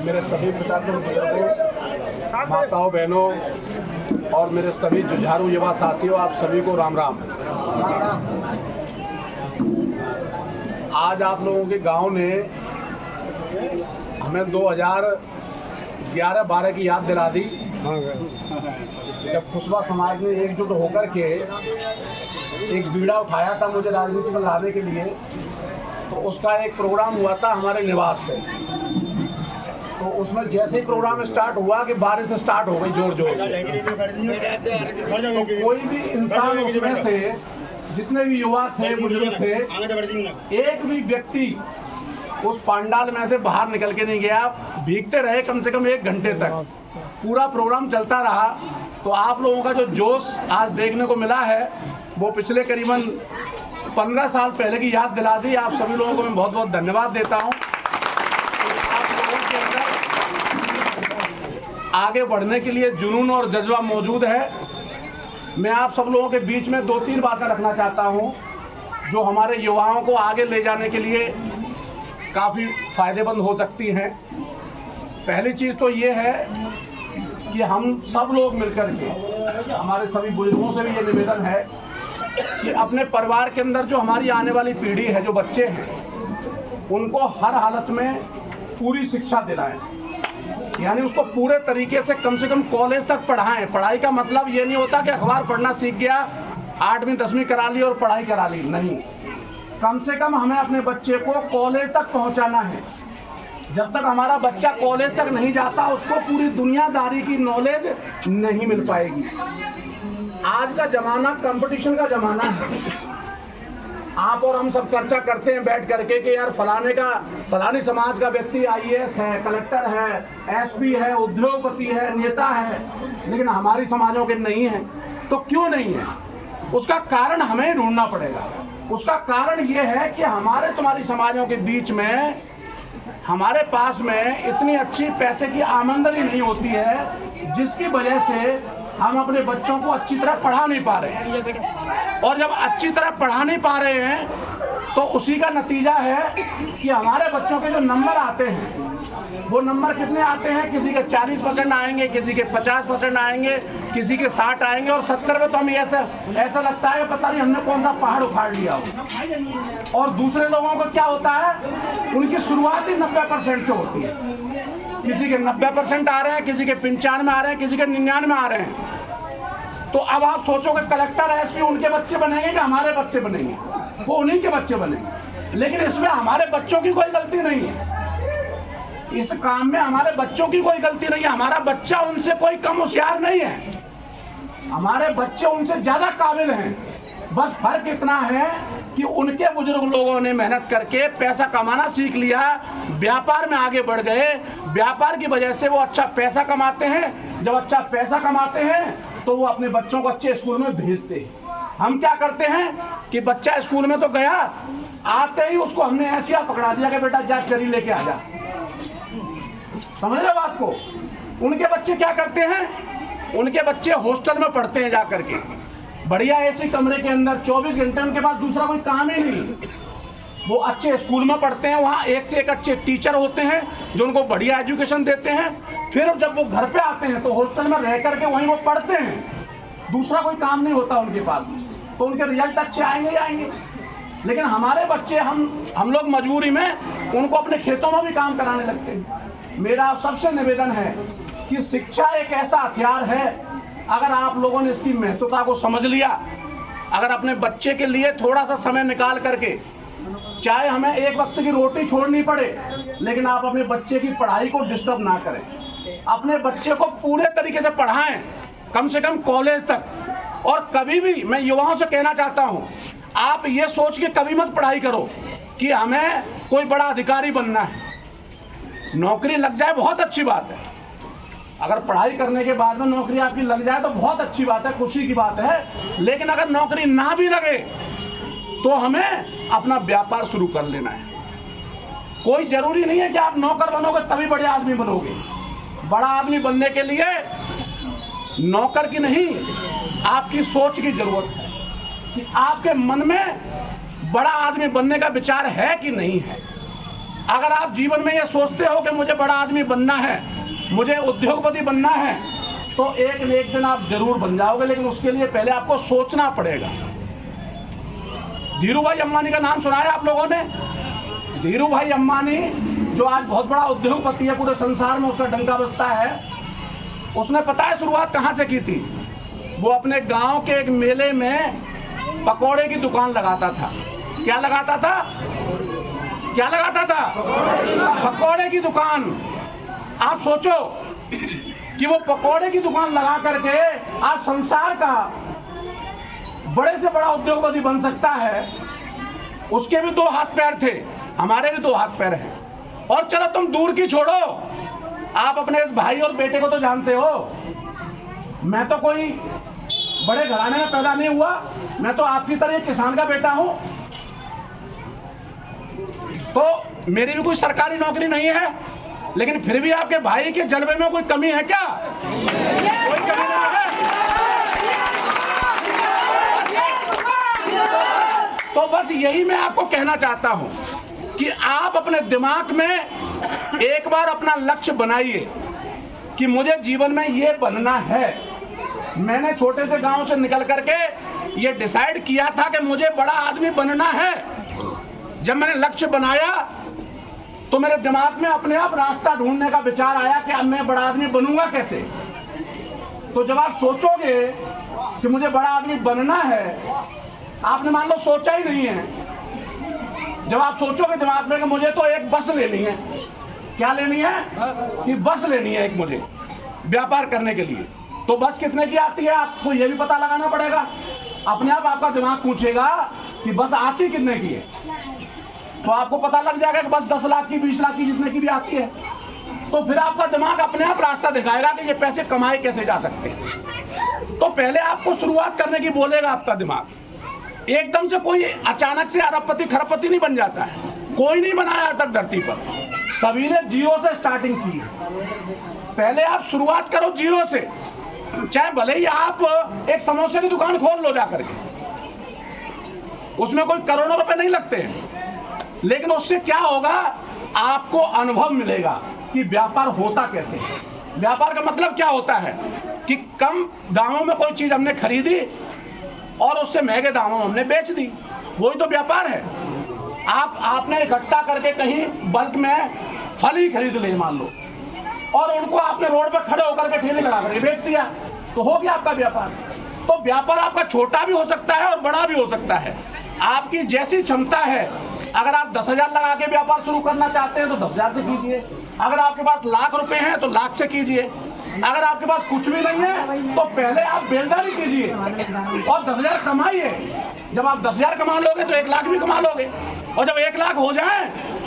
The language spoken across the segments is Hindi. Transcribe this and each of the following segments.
मेरे सभी पितामह बुजुर्गों, माताओं, बहनों और मेरे सभी जुझारू युवा साथियों, आप सभी को राम राम। आज आप लोगों के गांव ने हमें 2011-12 की याद दिला दी, जब खुशबा समाज ने एकजुट होकर के एक बीड़ा उठाया था मुझे राजनीति में लाने के लिए। तो उसका एक प्रोग्राम हुआ था हमारे निवास पे। तो उसमें जैसे ही प्रोग्राम स्टार्ट हुआ कि बारिश स्टार्ट हो गई जोर जोर से। तो कोई भी इंसान उसमें से, जितने भी युवा थे, बुजुर्ग थे, एक भी व्यक्ति उस पंडाल में से बाहर निकल के नहीं गया। भीगते रहे कम से कम 1 घंटे तक, पूरा प्रोग्राम चलता रहा। तो आप लोगों का जो जोश आज देखने को मिला है, वो पिछले करीबन 15 साल पहले की याद दिला दी। आप सभी लोगों को मैं बहुत बहुत धन्यवाद देता हूँ। आप लोगों के अंदर आगे बढ़ने के लिए जुनून और जज्बा मौजूद है। मैं आप सब लोगों के बीच में 2-3 बातें रखना चाहता हूँ, जो हमारे युवाओं को आगे ले जाने के लिए काफ़ी फायदेमंद हो सकती हैं। पहली चीज़ तो ये है कि हम सब लोग मिलकर के, हमारे सभी बुजुर्गों से भी ये निवेदन है कि अपने परिवार के अंदर जो हमारी आने वाली पीढ़ी है, जो बच्चे हैं, उनको हर हालत में पूरी शिक्षा दिलाएं। यानी उसको पूरे तरीके से कम कॉलेज तक पढ़ाएं। पढ़ाई का मतलब ये नहीं होता कि अखबार पढ़ना सीख गया, 8वीं 10वीं करा ली और पढ़ाई करा ली, नहीं। कम से कम हमें अपने बच्चे को कॉलेज तक पहुंचाना है। जब तक हमारा बच्चा कॉलेज तक नहीं जाता, उसको पूरी दुनियादारी की नॉलेज नहीं मिल पाएगी। आज का जमाना कंपटीशन का जमाना है। आप और हम सब चर्चा करते हैं बैठ करके कि यार फलानी समाज का व्यक्ति IAS है, कलेक्टर है, SP है, उद्योगपति है, नेता है, लेकिन हमारी समाजों के नहीं है। तो क्यों नहीं है? उसका कारण हमें ढूंढना पड़ेगा। उसका कारण ये है कि हमारे तुम्हारी समाजों के बीच में, हमारे पास में इतनी अच्छी पैसे की आमदनी नहीं होती है, जिसकी वजह से हम अपने बच्चों को अच्छी तरह पढ़ा नहीं पा रहे हैं। और जब अच्छी तरह पढ़ा नहीं पा रहे हैं, तो उसी का नतीजा है कि हमारे बच्चों के जो नंबर आते हैं, वो नंबर कितने आते हैं? किसी के 40% आएंगे, किसी के 50% आएंगे, किसी के 60 आएंगे, और 70 में तो हमें ऐसा लगता है पता नहीं हमने कौन सा पहाड़ उखाड़ लिया हो। और दूसरे लोगों को क्या होता है, उनकी शुरुआत ही 90% से होती है। किसी के 90% आ रहे हैं, किसी के 95 आ रहे हैं, किसी के 99 आ रहे हैं। तो अब आप सोचोगे कलेक्टर SP उनके बच्चे बनेंगे कि हमारे बच्चे बनेंगे? वो उन्हीं के बच्चे बनेंगे। लेकिन इसमें हमारे बच्चों की कोई गलती नहीं है। इस काम में हमारे बच्चों की कोई गलती नहीं है। हमारा बच्चा उनसे कोई कम होशियार नहीं है। हमारे बच्चे उनसे ज्यादा काबिल हैं। बस फर्क इतना है कि उनके बुजुर्ग लोगों ने मेहनत करके पैसा कमाना सीख लिया, व्यापार में आगे बढ़ गए। व्यापार की वजह से वो अच्छा पैसा कमाते हैं। जब अच्छा पैसा कमाते हैं तो वो अपने बच्चों को अच्छे स्कूल में भेजते हैं। हम क्या करते हैं कि बच्चा स्कूल में तो गया, आते ही उसको हमने ऐसे पकड़ा दिया कि बेटा जा चरी लेके आ जा। समझ रहे बात को? उनके बच्चे क्या करते हैं? उनके बच्चे हॉस्टल में पढ़ते हैं जाकर के, बढ़िया ऐसे कमरे के अंदर 24 घंटे उनके पास दूसरा कोई काम ही नहीं। वो अच्छे स्कूल में पढ़ते हैं, वहाँ एक से एक अच्छे टीचर होते हैं जो उनको बढ़िया एजुकेशन देते हैं। फिर जब वो घर पे आते हैं तो हॉस्टल में रह करके वहीं वो पढ़ते हैं, दूसरा कोई काम नहीं होता उनके पास। तो उनके रिजल्ट अच्छे आएंगे ही आएंगे। लेकिन हमारे बच्चे, हम लोग मजबूरी में उनको अपने खेतों में भी काम कराने लगते हैं। मेरा सबसे निवेदन है कि शिक्षा एक ऐसा हथियार है, अगर आप लोगों ने इसकी महत्वता को समझ लिया, अगर अपने बच्चे के लिए थोड़ा सा समय निकाल करके, चाहे हमें एक वक्त की रोटी छोड़नी पड़े, लेकिन आप अपने बच्चे की पढ़ाई को डिस्टर्ब ना करें। अपने बच्चे को पूरे तरीके से पढ़ाएं, कम से कम कॉलेज तक। और कभी भी मैं युवाओं से कहना चाहता हूं, आप ये सोच के कभी मत पढ़ाई करो कि हमें कोई बड़ा अधिकारी बनना है। नौकरी लग जाए बहुत अच्छी बात है। अगर पढ़ाई करने के बाद में नौकरी आपकी लग जाए तो बहुत अच्छी बात है, खुशी की बात है। लेकिन अगर नौकरी ना भी लगे तो हमें अपना व्यापार शुरू कर लेना है। कोई जरूरी नहीं है कि आप नौकर बनोगे तभी बड़े आदमी बनोगे। बड़ा आदमी बनने के लिए नौकर की नहीं, आपकी सोच की जरूरत है कि आपके मन में बड़ा आदमी बनने का विचार है कि नहीं है। अगर आप जीवन में ये सोचते हो कि मुझे बड़ा आदमी बनना है, मुझे उद्योगपति बनना है, तो एक न एक दिन आप जरूर बन जाओगे, लेकिन उसके लिए पहले आपको सोचना पड़ेगा। धीरू भाई अंबानी का नाम सुना है आप लोगों ने? धीरू भाई अंबानी जो आज बहुत बड़ा उद्योगपति है, पूरे संसार में उसका डंका बजता है, उसने पता है शुरुआत कहाँ से की थी? वो अपने गांव के एक मेले में पकौड़े की दुकान लगाता था। क्या लगाता था? क्या लगाता था? पकौड़े की दुकान। आप सोचो कि वो पकौड़े की दुकान लगा करके आज संसार का बड़े से बड़ा उद्योगपति बन सकता है। उसके भी 2 हाथ पैर थे, हमारे भी 2 हाथ पैर हैं। और चलो तुम दूर की छोड़ो, आप अपने इस भाई और बेटे को तो जानते हो। मैं तो कोई बड़े घराने में पैदा नहीं हुआ, मैं तो आपकी तरह एक किसान का बेटा हूं। तो मेरी भी कोई सरकारी नौकरी नहीं है, लेकिन फिर भी आपके भाई के जलवे में कोई कमी है क्या? कोई कमी नहीं है। तो बस यही मैं आपको कहना चाहता हूं कि आप अपने दिमाग में एक बार अपना लक्ष्य बनाइए कि मुझे जीवन में ये बनना है। मैंने छोटे से गांव से निकल करके ये डिसाइड किया था कि मुझे बड़ा आदमी बनना है। जब मैंने लक्ष्य बनाया तो मेरे दिमाग में अपने आप रास्ता ढूंढने का विचार आया कि अब मैं बड़ा आदमी बनूंगा कैसे। तो जब आप सोचोगे कि मुझे बड़ा आदमी बनना है, आपने मान लो सोचा ही नहीं है। जब आप सोचोगे दिमाग में कि मुझे तो एक बस लेनी है, क्या लेनी है? कि बस लेनी है एक मुझे व्यापार करने के लिए। तो बस कितने की आती है आपको ये भी पता लगाना पड़ेगा। अपने आप आपका दिमाग पूछेगा कि बस आती कितने की है, तो आपको पता लग जाएगा कि बस 10 लाख की, 20 लाख की, जितने की भी आती है। तो फिर आपका दिमाग अपने आप रास्ता दिखाएगा कि ये पैसे कमाए कैसे जा सकते हैं। तो पहले आपको शुरुआत करने की बोलेगा आपका दिमाग। एकदम से कोई अचानक से अरबपति खरबपति नहीं बन जाता है, कोई नहीं बनाया आज तक धरती पर। सभी ने जीरो से स्टार्टिंग की है। पहले आप शुरुआत करो जीरो से। चाहे भले ही आप एक समोसे की दुकान खोल लो जाकर के, उसमें कोई करोड़ों रुपए नहीं लगते हैं, लेकिन उससे क्या होगा, आपको अनुभव मिलेगा कि व्यापार होता कैसे है। व्यापार का मतलब क्या होता है कि कम दामों में कोई चीज हमने खरीदी और उससे महंगे दामों में हमने बेच दी, वही तो व्यापार है। आपने इकट्ठा करके कहीं बल्क में फल ही खरीद ले मान लो, और उनको आपने रोड पर खड़े होकर के ठेले लगा करके बेच दिया, तो हो गया आपका व्यापार। तो व्यापार आपका छोटा भी हो सकता है और बड़ा भी हो सकता है, आपकी जैसी क्षमता है। अगर आप 10,000 लगा के व्यापार शुरू करना चाहते हैं तो 10,000 से कीजिए। अगर आपके पास लाख रुपए हैं तो लाख से कीजिए। अगर आपके पास कुछ भी नहीं है तो पहले आप बेलदारी कीजिए और 10,000 कमाइए। जब आप 10,000 कमा लोगे तो 1 लाख भी कमा लोगे, और जब 1 लाख हो जाए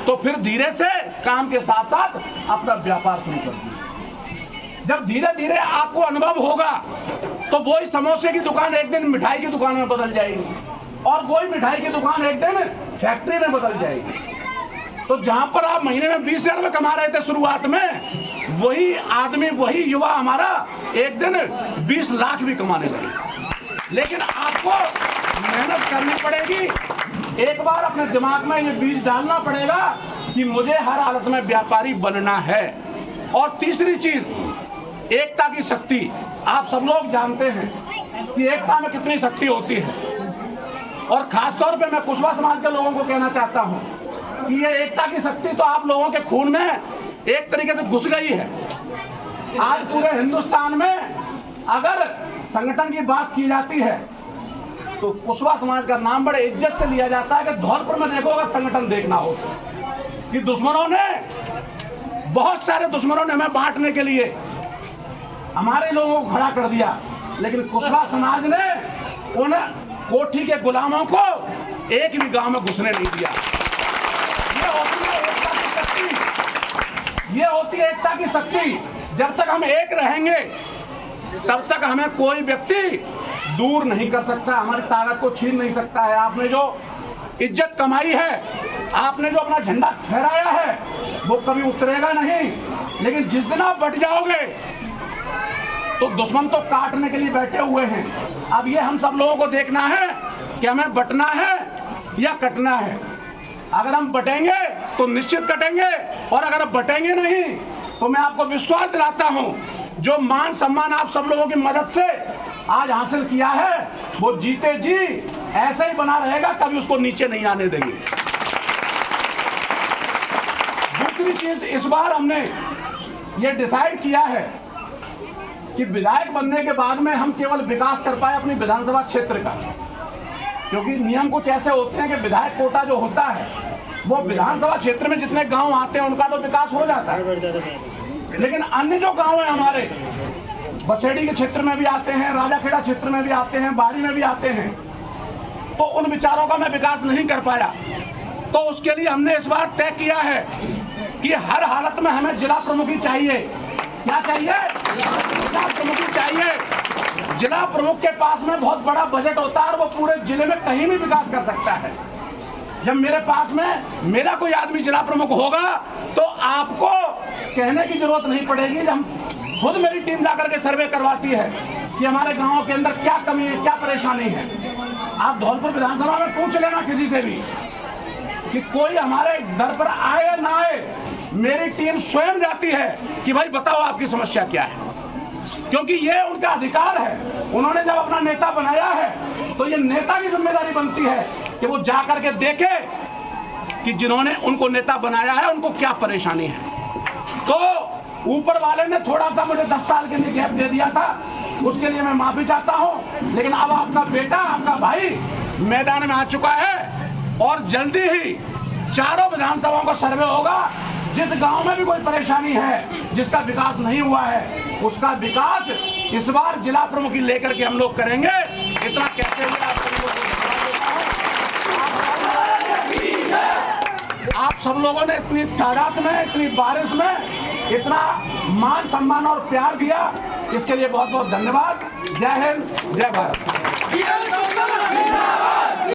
तो फिर धीरे से काम के साथ साथ अपना व्यापार शुरू कर दीजिए। जब धीरे धीरे आपको अनुभव होगा तो वही समोसे की दुकान एक दिन मिठाई की दुकान में बदल जाएगी, और वही मिठाई की दुकान एक दिन फैक्ट्री में बदल जाएगी। तो जहां पर आप महीने में 20,000 रुपए कमा रहे थे शुरुआत में, वही आदमी, वही युवा हमारा एक दिन 20 लाख भी कमाने लगे। लेकिन आपको मेहनत करनी पड़ेगी। एक बार अपने दिमाग में ये बीज डालना पड़ेगा कि मुझे हर हालत में व्यापारी बनना है। और तीसरी चीज, एकता की शक्ति। आप सब लोग जानते हैं कि एकता में कितनी शक्ति होती है, और खास तौर पे मैं कुशवाहा समाज के लोगों को कहना चाहता हूं कि ये एकता की शक्ति तो आप लोगों के खून में एक तरीके से घुस गई है। आज पूरे हिंदुस्तान में अगर संगठन की बात की जाती है तो कुशवाहा समाज का नाम बड़े इज्जत से लिया जाता है। कि धौलपुर में देखो, अगर संगठन देखना हो कि दुश्मनों ने, बहुत सारे दुश्मनों ने हमें बांटने के लिए हमारे लोगों को खड़ा कर दिया, लेकिन कुशवाहा समाज ने उन कोठी के गुलामों को एक भी गांव में घुसने नहीं दिया। ये होती है एकता की शक्ति। जब तक हम एक रहेंगे तब तक हमें कोई व्यक्ति दूर नहीं कर सकता, हमारी ताकत को छीन नहीं सकता है। आपने जो इज्जत कमाई है, आपने जो अपना झंडा फहराया है, वो कभी उतरेगा नहीं। लेकिन जिस दिन आप बट जाओगे तो दुश्मन तो काटने के लिए बैठे हुए हैं। अब ये हम सब लोगों को देखना है कि हमें बटना है या कटना है। अगर हम बटेंगे तो निश्चित कटेंगे, और अगर बटेंगे नहीं तो मैं आपको विश्वास दिलाता हूं, जो मान सम्मान आप सब लोगों की मदद से आज हासिल किया है, वो जीते जी ऐसे ही बना रहेगा, कभी उसको नीचे नहीं आने देंगे। दूसरी चीज, इस बार हमने ये डिसाइड किया है कि विधायक बनने के बाद में हम केवल विकास कर पाए अपनी विधानसभा क्षेत्र का, क्योंकि नियम कुछ ऐसे होते हैं कि विधायक कोटा जो होता है वो विधानसभा क्षेत्र में जितने गांव आते हैं उनका तो विकास हो जाता है, लेकिन अन्य जो गांव है हमारे बसेड़ी के क्षेत्र में भी आते हैं, राजाखेड़ा क्षेत्र में भी आते हैं, बाड़ी में भी आते हैं, तो उन विचारों का मैं विकास नहीं कर पाया। तो उसके लिए हमने इस बार तय किया है कि हर हालत में हमें जिला प्रमुखी चाहिए। क्या चाहिए? जिला प्रमुखी चाहिए। जिला प्रमुख के पास में बहुत बड़ा बजट होता है और वो पूरे जिले में कहीं भी विकास कर सकता है। जब मेरे पास में मेरा कोई आदमी जिला प्रमुख होगा तो आपको कहने की जरूरत नहीं पड़ेगी। जब खुद मेरी टीम जाकर के सर्वे करवाती है कि हमारे गांव के अंदर क्या कमी है, क्या परेशानी है। आप धौलपुर विधानसभा में पूछ लेना किसी से भी कि कोई हमारे दर पर आए या ना आए, मेरी टीम स्वयं जाती है कि भाई बताओ आपकी समस्या क्या है, क्योंकि ये उनका अधिकार है। उन्होंने जब अपना नेता बनाया है तो ये नेता की जिम्मेदारी बनती है कि वो जाकर के देखे कि जिन्होंने उनको नेता बनाया है उनको क्या परेशानी है। तो ऊपर वाले ने थोड़ा सा मुझे 10 साल के लिए गैप दे दिया था, उसके लिए मैं माफी चाहता हूं, लेकिन अब आपका बेटा, आपका भाई मैदान में आ चुका है और जल्दी ही चारों विधानसभाओं का सर्वे होगा। जिस गांव में भी कोई परेशानी है, जिसका विकास नहीं हुआ है, उसका विकास इस बार जिला प्रमुखी लेकर के हम लोग करेंगे। इतना कहते हुए आप सब लोगों ने इतनी तादाद में, इतनी बारिश में इतना मान सम्मान और प्यार दिया, इसके लिए बहुत बहुत धन्यवाद। जय हिंद, जय भारत।